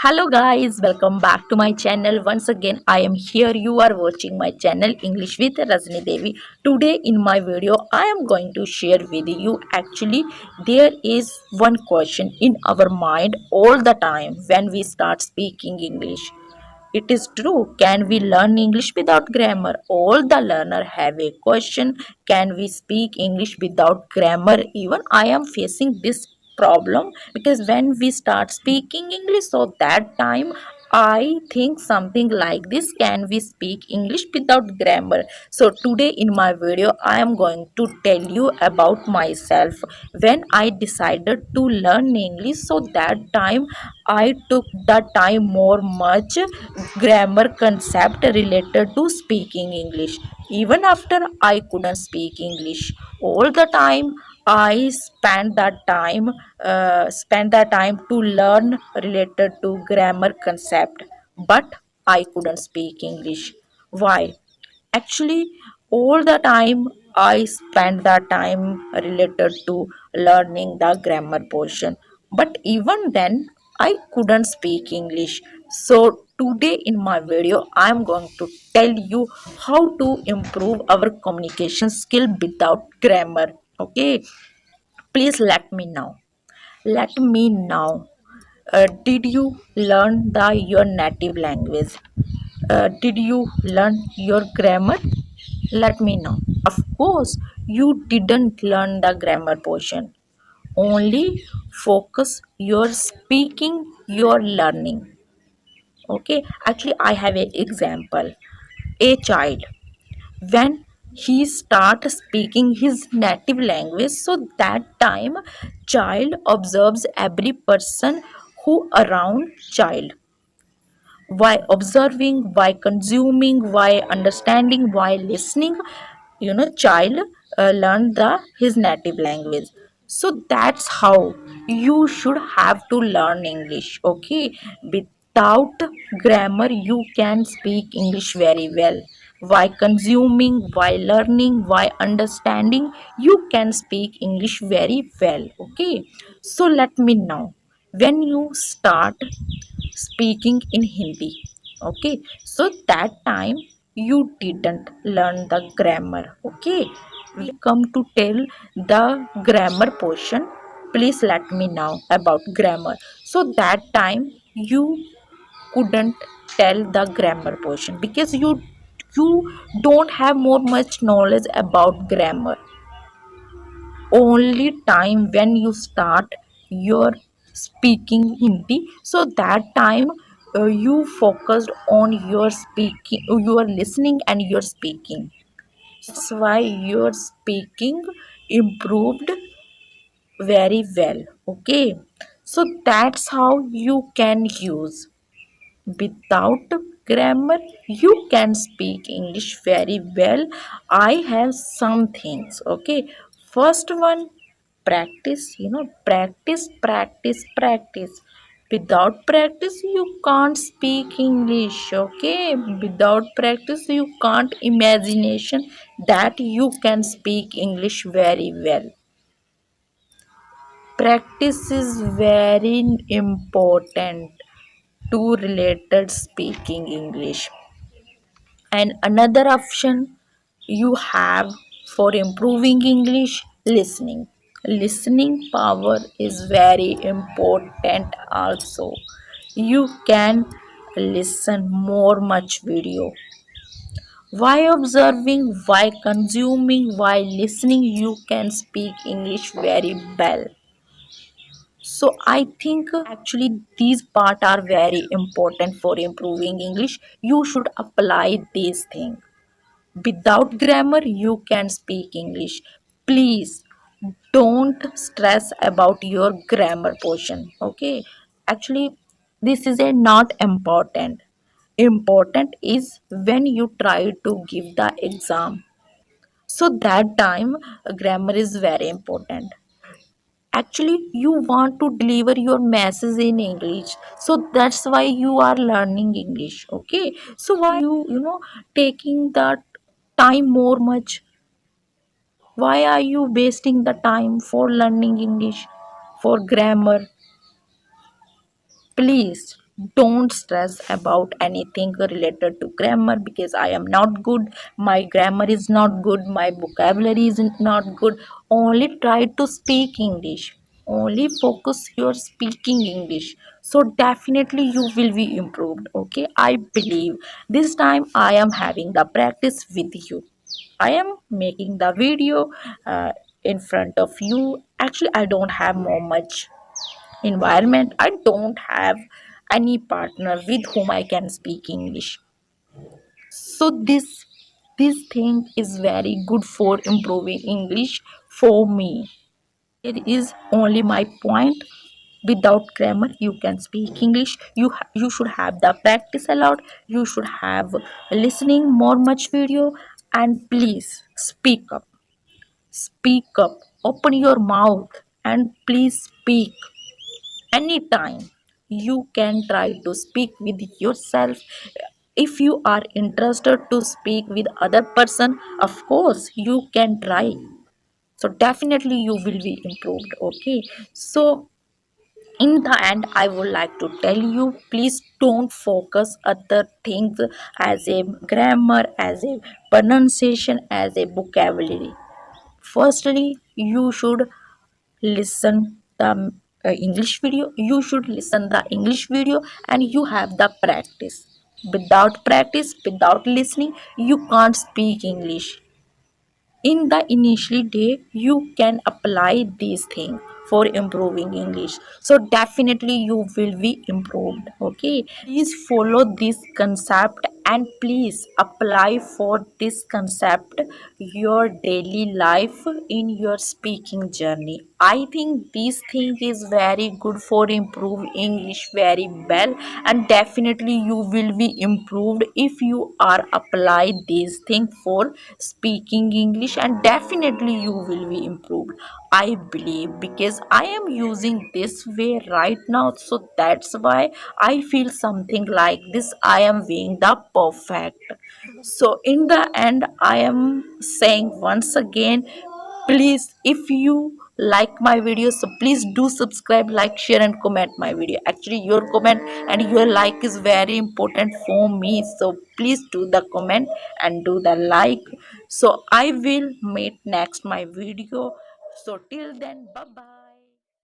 Hello guys, welcome back to my channel. Once again, I am here. You are watching my channel English with Rajni Devi. Today in my video, I am going to share with you. Actually, there is one question in our mind all the time when we start speaking English. It is true. Can we learn English without grammar? All the learner have a question. Can we speak English without grammar? Even I am facing this problem because when we start speaking English, so that time I think something like this: can we speak English without grammar? So today in my video I am going to tell you about myself when I decided to learn English. So that time I took the time more much grammar concept related to speaking English. Even after I couldn't speak English all the time, I spent that time to learn related to grammar concept, but I couldn't speak English. Why? Actually, all the time I spent that time related to learning the grammar portion, but even then I couldn't speak English. So today in my video I am going to tell you how to improve our communication skill without grammar. Okay, please let me know. Did you learn the your native language? Did you learn your grammar? Let me know. Of course, you didn't learn the grammar portion. Only focus your speaking, your learning. Okay, actually, I have an example. A child, when he start speaking his native language, so that time child observes every person who around child, why observing, why consuming, why understanding, why listening. Child learn the his native language. So that's how you should have to learn English. Okay, without grammar you can speak English very well. Why consuming, why learning, why understanding, you can speak English very well. Okay, so let me know when you start speaking in Hindi. Okay, so that time you didn't learn the grammar. Okay, we come to tell the grammar portion. Please let me know about grammar. So that time you couldn't tell the grammar portion because you don't have more much knowledge about grammar. Only time when you start your speaking Hindi, so that time you focused on your speaking, your listening and your speaking. That's why your speaking improved very well. Okay, so that's how you can use. Without grammar you can speak English very well. I have some things. Okay, first one, practice. Practice. Without practice you can't speak English. Okay, without practice you can't imagination that you can speak English very well. Practice is very important to related speaking English. And another option you have for improving English, listening. Listening power is very important also. You can listen more much video. Why observing, why consuming, why listening, you can speak English very well. So I think actually these part are very important for improving English. You should apply these things. Without grammar you can speak English. Please don't stress about your grammar portion. Okay, actually this is a not important. Important is when you try to give the exam, so that time grammar is very important. Actually you want to deliver your message in English, so that's why you are learning English. Okay, so why you taking that time more much? Why are you wasting the time for learning English, for grammar? Please don't stress about anything related to grammar, because I am not good, my grammar is not good, my vocabulary is not good. Only try to speak English, only focus your speaking English, so definitely you will be improved. Okay, I believe this time I am having the practice with you. I am making the video in front of you. Actually, I don't have more much environment. I don't have any partner with whom I can speak English. So this thing is very good for improving English for me. It is only my point. Without grammar you can speak English. You should have the practice a lot. You should have listening more much video, and please speak up. Speak up, open your mouth, and please speak. Anytime you can try to speak with yourself. If you are interested to speak with other person, of course you can try, so definitely you will be improved. Okay, so in the end I would like to tell you, please don't focus other things as a grammar, as a pronunciation, as a vocabulary. Firstly you should listen the English video. You should listen the English video and you have the practice. Without practice, without listening, you can't speak English. In the initial day you can apply these things for improving English, so definitely you will be improved. Okay, please follow this concept and please apply for this concept your daily life in your speaking journey. I think this thing is very good for improve English very well, and definitely you will be improved if you are apply these thing for speaking English, and definitely you will be improved. I believe because I am using this way right now, so that's why I feel something like this. I am being the perfect. So in the end, I am saying once again, please, if you like my video, so please do subscribe, like, share, and comment my video. Actually, your comment and your like is very important for me. So please do the comment and do the like. So I will meet next my video. So till then, bye bye.